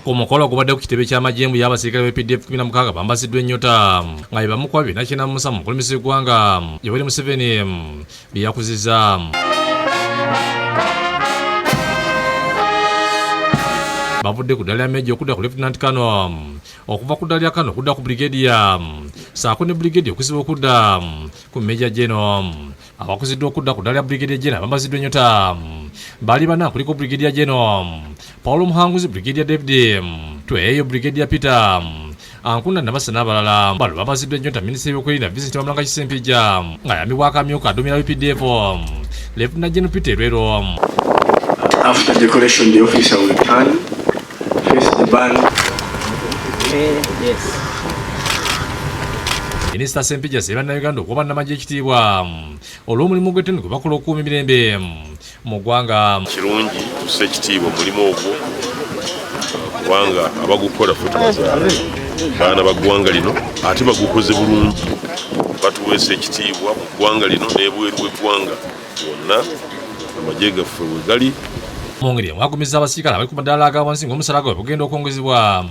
ku mukolo ogubadde ku kitebe ky'amajembu y'abasirikale b'PDF 16 bambasiddwa ennyota nga bye bamu ku babiri nakinamusa mu mukulembeze w'eggwanga Yoweri Museveni bye yakuzizza. Bavudde ku ddala lya Major okudda ku Lieutenant Colonel, okuva ku ddala lya Colonel okudda ku Brigadier, saako ne Brigadier okusiba okudda ku Major General. Abakuziddwa okudda ku ddala lya Brigadier General bambasiddwa ennyota baali bana kuliko Brigadier General Paulo Muhanguzi, Brigadier David Tweyo, Brigadier Peter Ankunda Nabasa n'abalala. Balo bambasiddwa ennyota Minisita w'ebyokwerinda Vincent Wamulanga Kisempija nga yamibwako amyuka aduumira BPDF Lieutenant General Peter Lwero. After decoration, the officer will turn, face the band. Yes. Minisita Sempija asaba Bannayuganda okuwa bannamagye ekitiibwa olw'omulimu gw'ettendo gwe bakola okukuuma emirembe mu ggwanga. Kirungi tusse ekitiibwa omulimu ogwo kubanga abagukola ffe tubazaala baana ba ggwanga lino ate bagukoze bulungi, batuweesa ekitiibwa mu ggwanga lino n'ebweru w'eggwanga wonna amagye gaffe we gali. Mu ngeri mwagumizza abasirikale abali ku maddala aga wansi ng'omusala gwabwe bugenda okwongezebwa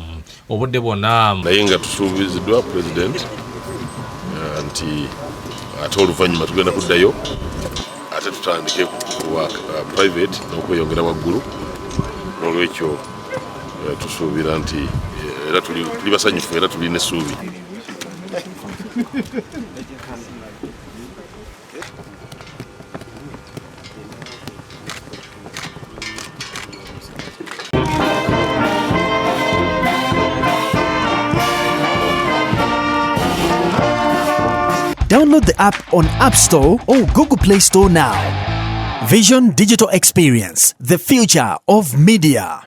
obudde bwonna. Naye nga tusuubiziddwa President nti ate oluvannyuma tugenda kuddayo ate tutandike kuwa private n'okweyongera waggulu. N'olwekyo tusuubira nti era tuli basanyufu era tuli n'essuubi. Download the app on App Store or Google Play Store now. Vision Digital Experience, the future of media.